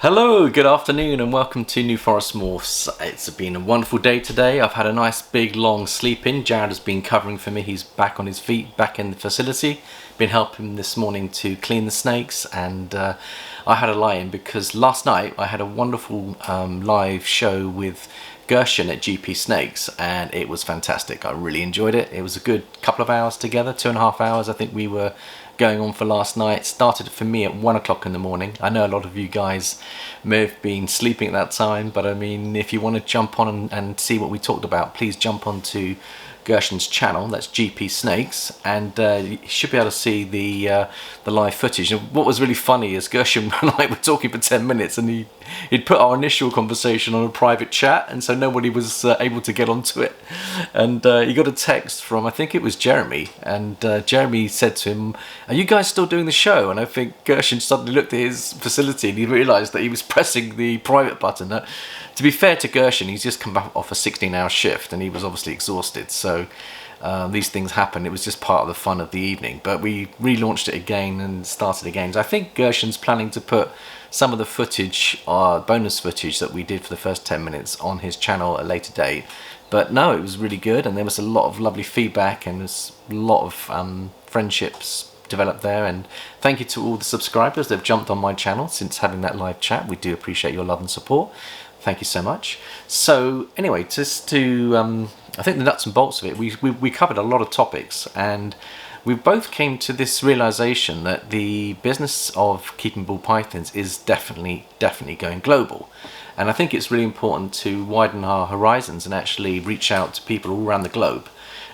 Hello, good afternoon and welcome to New Forest Morphs. It's been a wonderful day today. I've had a nice big long sleep in. Jared has been covering for me. He's back on his feet, back in the facility. Been helping this morning to clean the snakes, and I had a lie in because last night I had a wonderful live show with Gershon at GP Snakes, and it was fantastic. I really enjoyed it. It was a good couple of hours together, 2.5 hours I think we were going on for last night. Started for me at 1 o'clock in the morning. I know a lot of you guys may have been sleeping at that time, but I mean, if you want to jump on and see what we talked about, please jump onto Gershon's channel. That's GP Snakes, and you should be able to see the live footage. And what was really funny is Gershon and I were talking for 10 minutes, and he'd put our initial conversation on a private chat, and so nobody was able to get onto it. And he got a text from, I think it was Jeremy, and Jeremy said to him, "Are you guys still doing the show?" And I think Gershon suddenly looked at his facility and he realised that he was pressing the private button. To be fair to Gershon, he's just come back off a 16-hour shift and he was obviously exhausted, so these things happen. It was just part of the fun of the evening, but we relaunched it again and started again. So I think Gershon's planning to put some of the footage, bonus footage that we did for the first 10 minutes on his channel at a later date. But no, it was really good, and there was a lot of lovely feedback, and there's a lot of friendships developed there. And thank you to all the subscribers that have jumped on my channel since having that live chat. We do appreciate your love and support. Thank you so much. So anyway, just to I think the nuts and bolts of it, we covered a lot of topics, and we both came to this realization that the business of keeping ball pythons is definitely going global. And I think it's really important to widen our horizons and actually reach out to people all around the globe.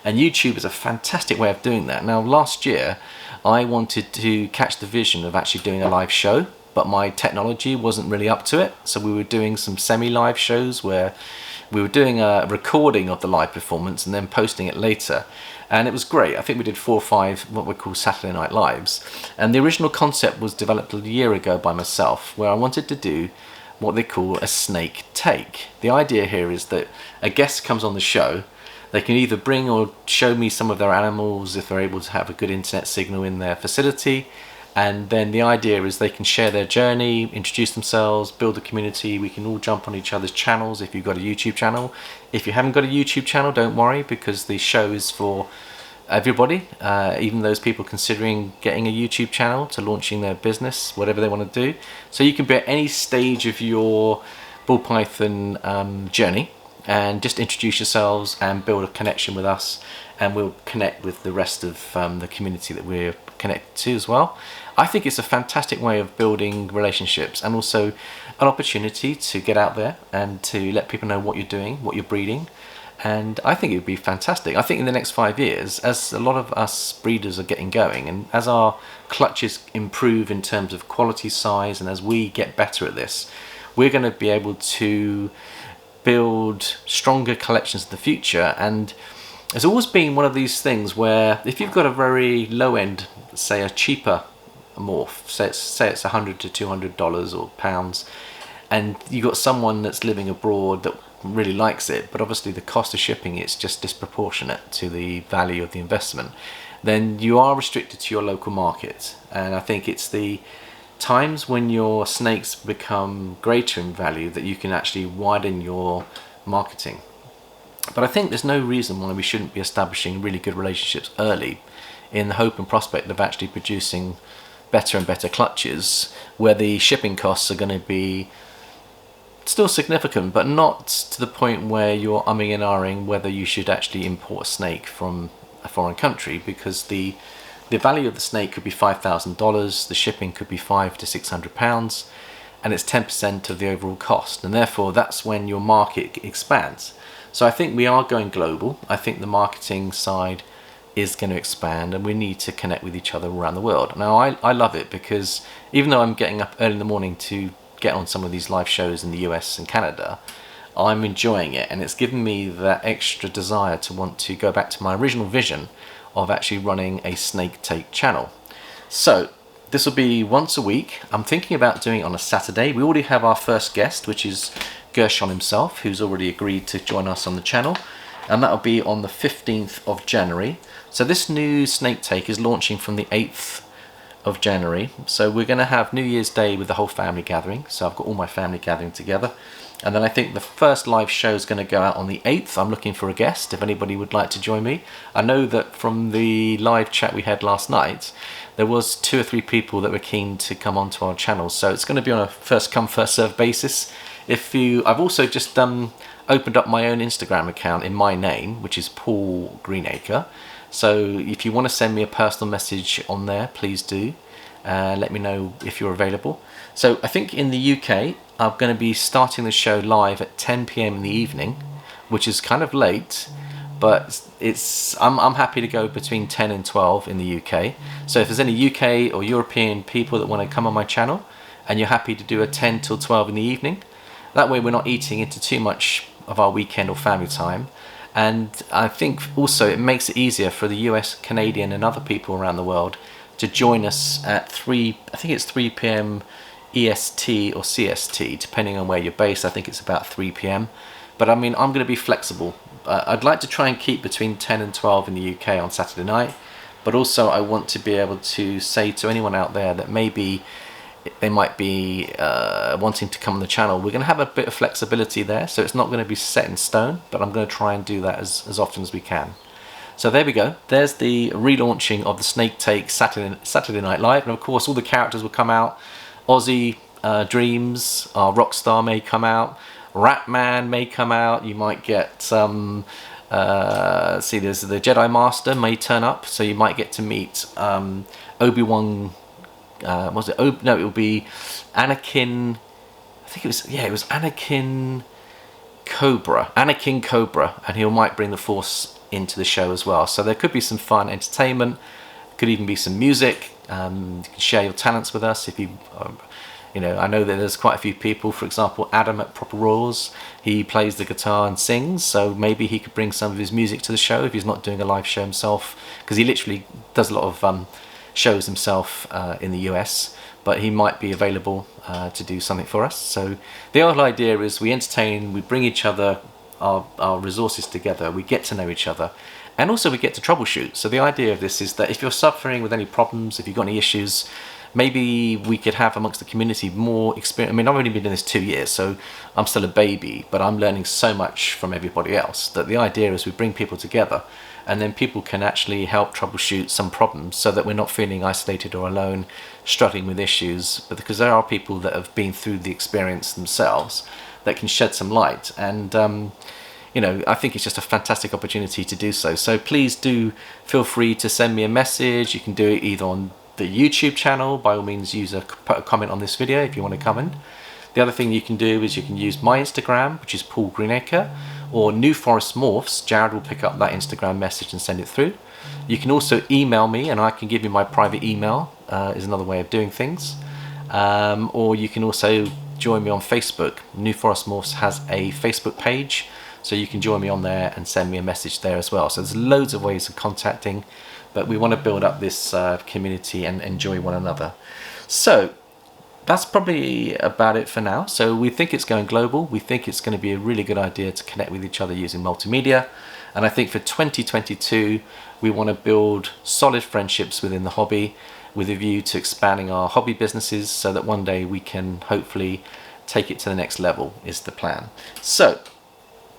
And YouTube is a fantastic way of doing that. Now, last year I wanted to catch the vision of actually doing a live show, but my technology wasn't really up to it. So we were doing some semi-live shows where we were doing a recording of the live performance and then posting it later. And it was great. I think we did 4 or 5 what we call Saturday Night Lives. And the original concept was developed a year ago by myself, where I wanted to do what they call a snake take. The idea here is that a guest comes on the show. They can either bring or show me some of their animals if they're able to have a good internet signal in their facility. And then the idea is they can share their journey, introduce themselves, build a community. We can all jump on each other's channels if you've got a YouTube channel. If you haven't got a YouTube channel, don't worry, because the show is for everybody, even those people considering getting a YouTube channel to launching their business, whatever they want to do. So you can be at any stage of your ball python journey and just introduce yourselves and build a connection with us, and we'll connect with the rest of the community that we're connected to as well. I think it's a fantastic way of building relationships, and also an opportunity to get out there and to let people know what you're doing, what you're breeding. And I think it would be fantastic. I think in the next 5 years, as a lot of us breeders are getting going, and as our clutches improve in terms of quality, size, and as we get better at this, we're going to be able to build stronger collections in the future. And it's always been one of these things where if you've got a very low end, say a cheaper morph, say it's $100 to $200 or pounds, and you've got someone that's living abroad that really likes it, but obviously the cost of shipping is just disproportionate to the value of the investment, then you are restricted to your local market. And I think it's the times when your snakes become greater in value that you can actually widen your marketing. But I think there's no reason why we shouldn't be establishing really good relationships early, in the hope and prospect of actually producing better and better clutches, where the shipping costs are going to be still significant, but not to the point where you're umming and ahhing whether you should actually import a snake from a foreign country, because the value of the snake could be $5,000, the shipping could be £500 to £600, and it's 10% of the overall cost, and therefore that's when your market expands. So I think we are going global. I think the marketing side is going to expand, and we need to connect with each other around the world. Now I love it, because even though I'm getting up early in the morning to get on some of these live shows in the US and Canada, I'm enjoying it, and it's given me that extra desire to want to go back to my original vision of actually running a snake take channel. So this will be once a week. I'm thinking about doing it on a Saturday. We already have our first guest, which is Gershon himself, who's already agreed to join us on the channel, and that'll be on the 15th of January. So this new snake take is launching from the 8th of January. So we're going to have New Year's Day with the whole family gathering. So I've got all my family gathering together. And then I think the first live show is going to go out on the 8th. I'm looking for a guest if anybody would like to join me. I know that from the live chat we had last night, there was 2 or 3 people that were keen to come onto our channel. So it's going to be on a first come first serve basis. I've also just opened up my own Instagram account in my name, which is Paul Greenacre. So if you want to send me a personal message on there, please do. Let me know if you're available. So I think in the UK, I'm going to be starting the show live at 10 p.m. in the evening, which is kind of late, but I'm happy to go between 10 and 12 in the UK. So if there's any UK or European people that want to come on my channel and you're happy to do a 10 till 12 in the evening, that way we're not eating into too much of our weekend or family time. And I think also it makes it easier for the US, Canadian and other people around the world to join us at 3 p.m. EST or CST, depending on where you're based. I think it's about 3 p.m. But I mean, I'm going to be flexible. I'd like to try and keep between 10 and 12 in the UK on Saturday night, but also I want to be able to say to anyone out there that maybe they might be wanting to come on the channel, we're going to have a bit of flexibility there, so it's not going to be set in stone, but I'm going to try and do that as often as we can. So there we go. There's the relaunching of the Snake Take Saturday Night Live, and of course all the characters will come out. Ozzy Dreams, our Rockstar may come out. Ratman may come out. You might get there's the Jedi Master may turn up, so you might get to meet Obi-Wan. Was it? No, it will be Anakin. I think it was Anakin Cobra. Anakin Cobra, and he might bring the Force into the show as well. So there could be some fun entertainment. Could even be some music. You can share your talents with us if you. I know that there's quite a few people. For example, Adam at Proper Roars, he plays the guitar and sings. So maybe he could bring some of his music to the show if he's not doing a live show himself, because he literally does a lot of shows himself in the US, but he might be available to do something for us. So the whole idea is we entertain, we bring each other, our resources together, we get to know each other, and also we get to troubleshoot. So the idea of this is that if you're suffering with any problems, if you've got any issues, maybe we could have amongst the community more experience. I mean, I've only been doing this 2 years, so I'm still a baby, but I'm learning so much from everybody else that the idea is we bring people together, and then people can actually help troubleshoot some problems so that we're not feeling isolated or alone, struggling with issues, but because there are people that have been through the experience themselves that can shed some light. And I think it's just a fantastic opportunity to do so. So please do feel free to send me a message. You can do it either on the YouTube channel, by all means put a comment on this video if you want to comment. The other thing you can do is you can use my Instagram, which is Paul Greenacre, or New Forest Morphs. Jared will pick up that Instagram message and send it through. You can also email me, and I can give you my private email, is another way of doing things. Or you can also join me on Facebook. New Forest Morphs has a Facebook page, so you can join me on there and send me a message there as well. So there's loads of ways of contacting, but we want to build up this community and enjoy one another. So that's probably about it for now. So we think it's going global. We think it's going to be a really good idea to connect with each other using multimedia. And I think for 2022, we want to build solid friendships within the hobby with a view to expanding our hobby businesses so that one day we can hopefully take it to the next level is the plan. So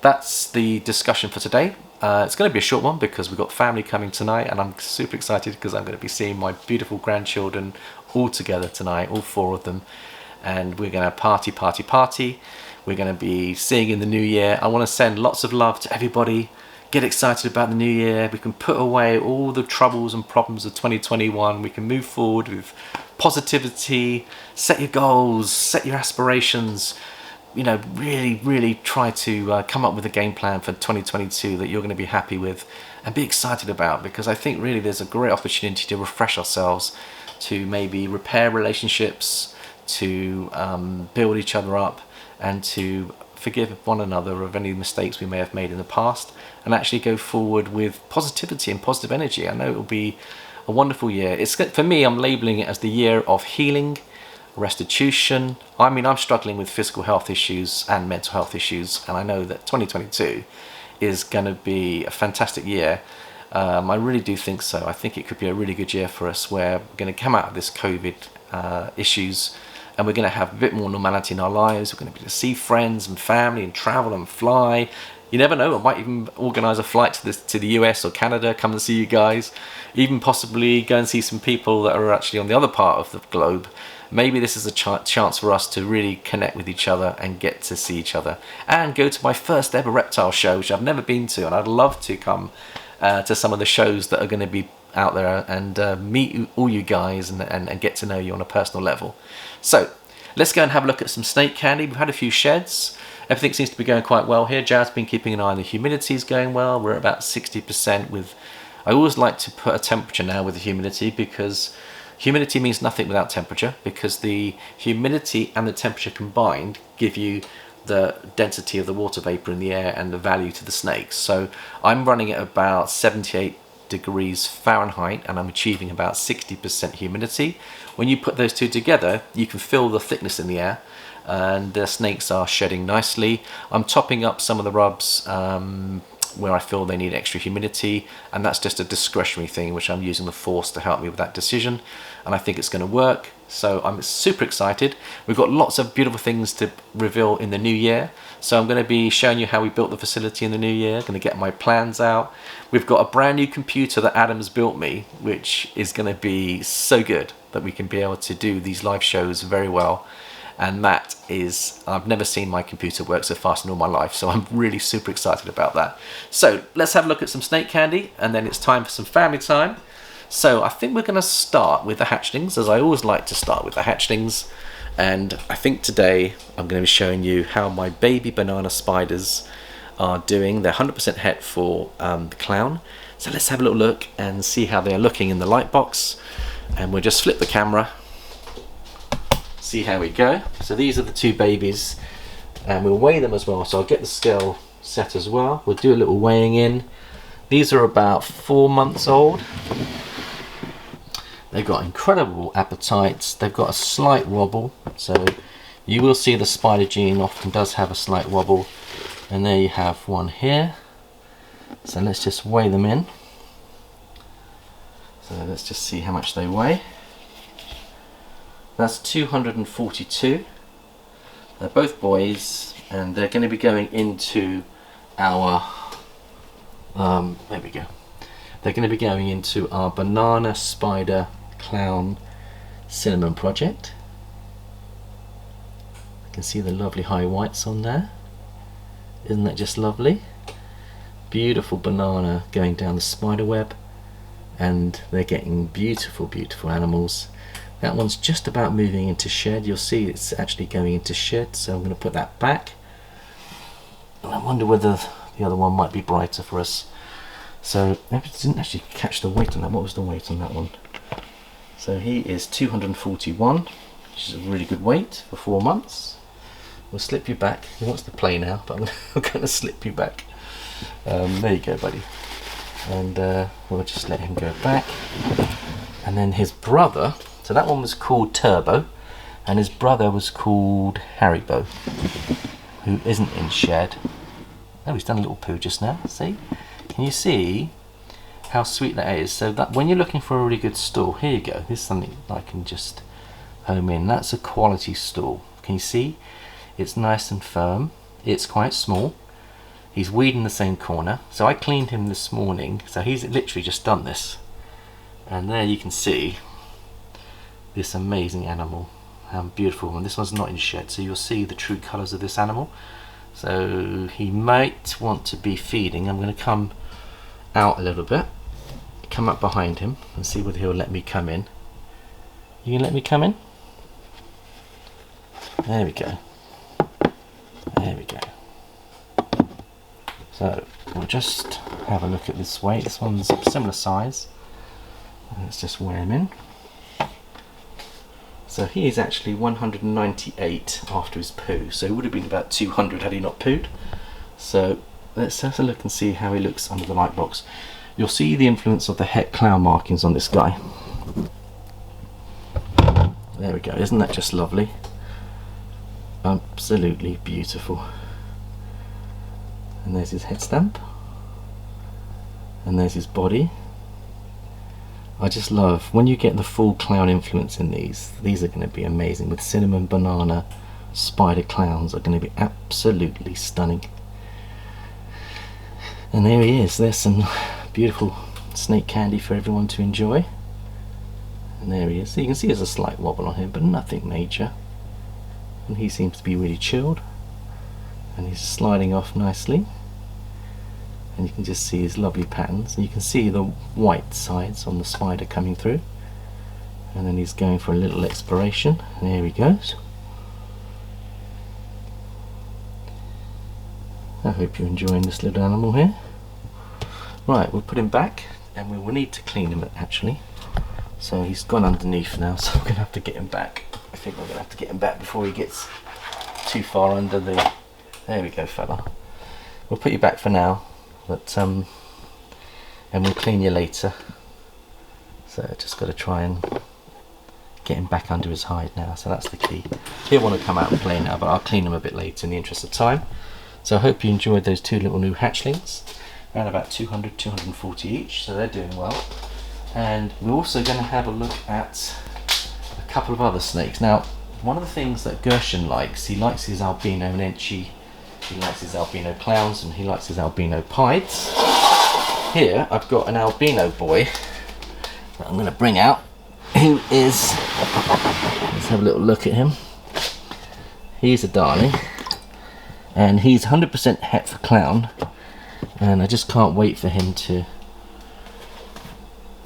that's the discussion for today. It's going to be a short one because we've got family coming tonight, and I'm super excited because I'm going to be seeing my beautiful grandchildren all together tonight, all 4 of them, and we're going to party. We're going to be seeing in the new year. I want to send lots of love to everybody. Get excited about the new year. We can put away all the troubles and problems of 2021. We can move forward with positivity, set your goals, set your aspirations. Really try to come up with a game plan for 2022 that you're going to be happy with and be excited about, because I think really there's a great opportunity to refresh ourselves, to maybe repair relationships, to build each other up, and to forgive one another of any mistakes we may have made in the past, and actually go forward with positivity and positive energy. I know it will be a wonderful year. For me, I'm labeling it as the year of healing, restitution. I mean, I'm struggling with physical health issues and mental health issues, and I know that 2022 is going to be a fantastic year I really do think so. I think it could be a really good year for us, where we're going to come out of this COVID issues, and we're going to have a bit more normality in our lives. We're going to be able to see friends and family and travel and fly. You never know, I might even organise a flight to the US or Canada, come and see you guys. Even possibly go and see some people that are actually on the other part of the globe. Maybe this is a chance for us to really connect with each other and get to see each other. And go to my first ever reptile show, which I've never been to, and I'd love to come to some of the shows that are going to be out there and meet all you guys and get to know you on a personal level. So let's go and have a look at some snake candy. We've had a few sheds. Everything seems to be going quite well here. Jared's been keeping an eye on the humidity is going well. We're at about 60% with... I always like to put a temperature now with the humidity, because humidity means nothing without temperature, because the humidity and the temperature combined give you the density of the water vapor in the air and the value to the snakes. So I'm running at about 78 degrees Fahrenheit and I'm achieving about 60% humidity. When you put those two together, you can feel the thickness in the air, and the snakes are shedding nicely. I'm topping up some of the rubs where I feel they need extra humidity, and that's just a discretionary thing which I'm using the force to help me with that decision, and I think it's going to work. So I'm super excited. We've got lots of beautiful things to reveal in the new year, so I'm going to be showing you how we built the facility in the new year. Going to get my plans out. We've got a brand new computer that Adam's built me, which is going to be so good that we can be able to do these live shows very well. And that is, I've never seen my computer work so fast in all my life, so I'm really super excited about that. So let's have a look at some snake candy, and then it's time for some family time. So I think we're going to start with the hatchlings, as I always like to start with the hatchlings. And I think today I'm going to be showing you how my baby banana spiders are doing. They're 100% het for the clown. So let's have a little look and see how they are looking in the light box. And we'll just flip the camera. See how we go. So these are the two babies, and we'll weigh them as well, so I'll get the scale set as well. We'll do a little weighing in. These are about 4 months old. They've got incredible appetites. They've got a slight wobble, so you will see the spider gene often does have a slight wobble, and there you have one here. So let's just weigh them in. So let's just see how much they weigh. That's 242. They're both boys, and they're going to be going into our there we go. They're going to be going into our banana spider clown cinnamon project. You can see the lovely high whites on there. Isn't that just lovely? Beautiful banana going down the spider web, and they're getting beautiful, beautiful animals. That one's just about moving into shed. You'll see it's actually going into shed, so I'm going to put that back. And I wonder whether the other one might be brighter for us. So maybe it didn't actually catch the weight on that. What was the weight on that one? So he is 241, which is a really good weight for 4 months. We'll slip you back. He wants to play now, but I'm going to slip you back. There you go, buddy. And we'll just let him go back. And then his brother. So that one was called Turbo, and his brother was called Haribo, who isn't in shed. Oh, he's done a little poo just now. See? Can you see how sweet that is? So that when you're looking for a really good stool, here you go. This is something I can just home in. That's a quality stool. Can you see? It's nice and firm. It's quite small. He's weed in the same corner. So I cleaned him this morning. So he's literally just done this. And there you can see this amazing animal, how beautiful. And this one's not in shed, so you'll see the true colours of this animal. So he might want to be feeding. I'm going to come out a little bit, come up behind him and see whether he'll let me come in. You can let me come in? There we go. There we go. So we'll just have a look at this weight. This one's a similar size. Let's just weigh him in. So he is actually 198 after his poo, so he would have been about 200 had he not pooed. So let's have a look and see how he looks under the light box. You'll see the influence of the Het Clown markings on this guy. There we go, isn't that just lovely? Absolutely beautiful. And there's his head stamp. And there's his body. I just love when you get the full clown influence in these. These are going to be amazing. With cinnamon, banana, spider clowns are going to be absolutely stunning. And there he is. There's some beautiful snake candy for everyone to enjoy. And there he is. So you can see there's a slight wobble on him, but nothing major. And he seems to be really chilled. And he's sliding off nicely. And you can just see his lovely patterns. And you can see the white sides on the spider coming through. And then he's going for a little exploration. And there he goes. I hope you're enjoying this little animal here. Right, we'll put him back, and we will need to clean him actually. So he's gone underneath now, so we're going to have to get him back. I think we're going to have to get him back before he gets too far under the... There we go, fella. We'll put you back for now, but and we'll clean you later. So I just got to try and get him back under his hide now, so that's the key. He'll want to come out and play now, but I'll clean him a bit later in the interest of time. So I hope you enjoyed those two little new hatchlings, around about 200, 240 each, so they're doing well. And we're also going to have a look at a couple of other snakes. Now, one of the things that Gershon likes, he likes his albino Nenchi, he likes his albino clowns, and he likes his albino pieds. Here I've got an albino boy that I'm going to bring out, who is, let's have a little look at him. He's a darling, and he's 100% Het Clown, and I just can't wait for him to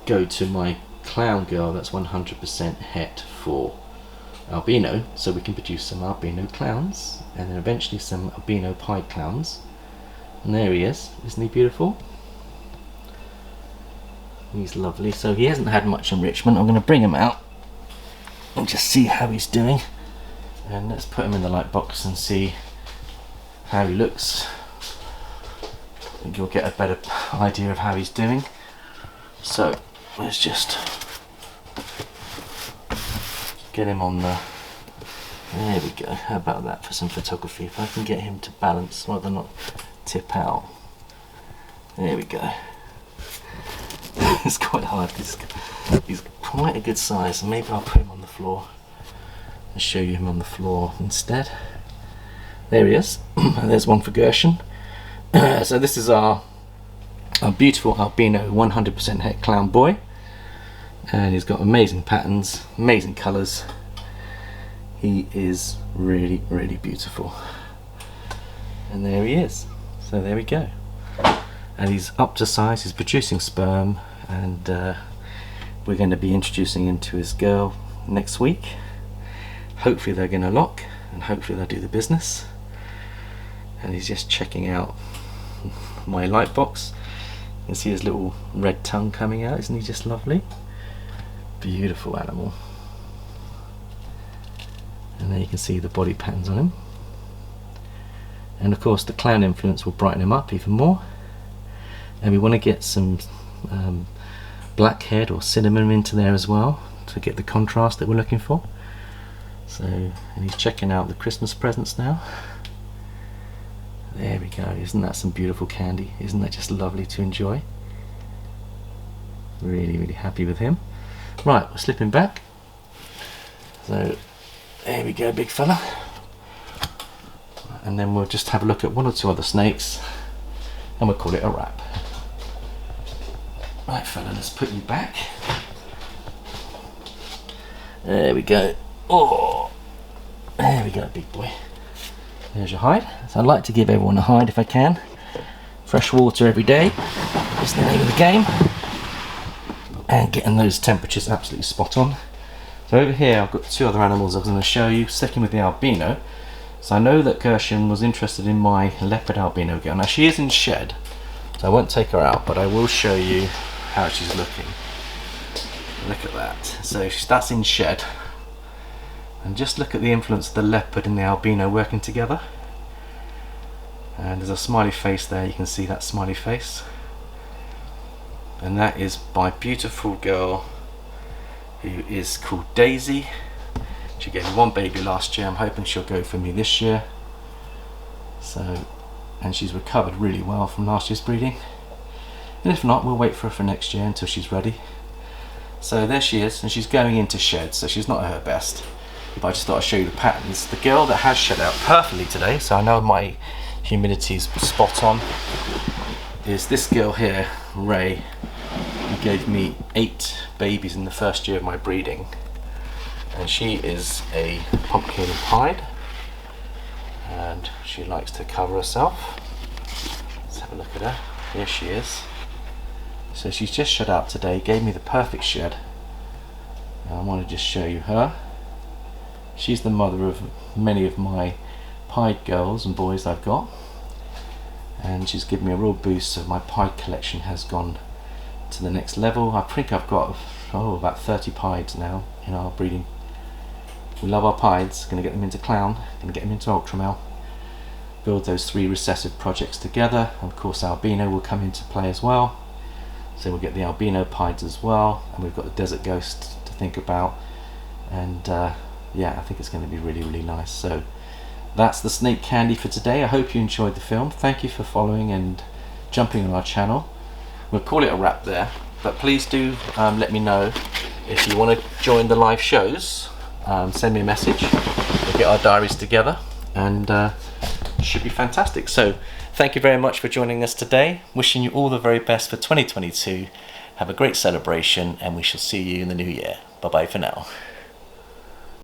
go to my clown girl that's 100% Het for albino, so we can produce some albino clowns and then eventually some albino pied clowns. And there he is, isn't he beautiful? He's lovely. So he hasn't had much enrichment. I'm going to bring him out and just see how he's doing, and let's put him in the light box and see how he looks. I think you'll get a better idea of how he's doing. So let's just get him on the... There we go. How about that for some photography? If I can get him to balance rather than not tip out. There we go. It's quite hard. He's quite a good size, so maybe I'll put him on the floor and show you him on the floor instead. There he is. And there's one for Gershon. So this is our beautiful albino 100% Het Clown boy, and he's got amazing patterns, amazing colours. He is really, really beautiful. And there he is. So there we go. And he's up to size, he's producing sperm, and we're going to be introducing him to his girl next week. Hopefully they're going to lock, and hopefully they'll do the business. And he's just checking out my light box. You can see his little red tongue coming out. Isn't he just lovely? Beautiful animal. And there you can see the body patterns on him. And of course the clown influence will brighten him up even more. And we want to get some blackhead or cinnamon into there as well to get the contrast that we're looking for. So, and he's checking out the Christmas presents now. There we go. Isn't that some beautiful candy? Isn't that just lovely to enjoy? Really, really happy with him. Right, we'll slip him back. So there we go, big fella. And then we'll just have a look at one or two other snakes, and we'll call it a wrap. Right, fella, let's put you back. There we go. Oh, there we go, big boy. There's your hide. So I'd like to give everyone a hide if I can. Fresh water every day is the name of the game. And getting those temperatures absolutely spot on. So over here I've got two other animals I was going to show you, sticking with the albino. So I know that Gershon was interested in my leopard albino girl. Now she is in shed, so I won't take her out, but I will show you how she's looking. Look at that. So that's in shed. And just look at the influence of the leopard and the albino working together. And there's a smiley face there, you can see that smiley face. And that is my beautiful girl, who is called Daisy. She gave me one baby last year. I'm hoping she'll go for me this year. So, and she's recovered really well from last year's breeding. And if not, we'll wait for her for next year until she's ready. So there she is, and she's going into shed, so she's not at her best. But I just thought I'd show you the patterns. The girl that has shed out perfectly today, so I know my humidity's spot on, is this girl here, Ray, who gave me 8 babies in the first year of my breeding. And she is a pumpkin pied, and she likes to cover herself. Let's have a look at her. Here she is. So she's just shed out today, gave me the perfect shed. And I want to just show you her. She's the mother of many of my pied girls and boys I've got. And she's given me a real boost, so my pied collection has gone to the next level. I think I've got about 30 pieds now in our breeding. We love our pieds, going to get them into clown, going to get them into ultramel. Build those 3 recessive projects together, and of course albino will come into play as well. So we'll get the albino pieds as well, and we've got the desert ghost to think about. And yeah, I think it's going to be really, really nice. So that's the snake candy for today. I hope you enjoyed the film. Thank you for following and jumping on our channel. We'll call it a wrap there, but please do let me know if you want to join the live shows. Send me a message. We'll get our diaries together, and it should be fantastic. So thank you very much for joining us today. Wishing you all the very best for 2022. Have a great celebration, and we shall see you in the new year. Bye bye for now.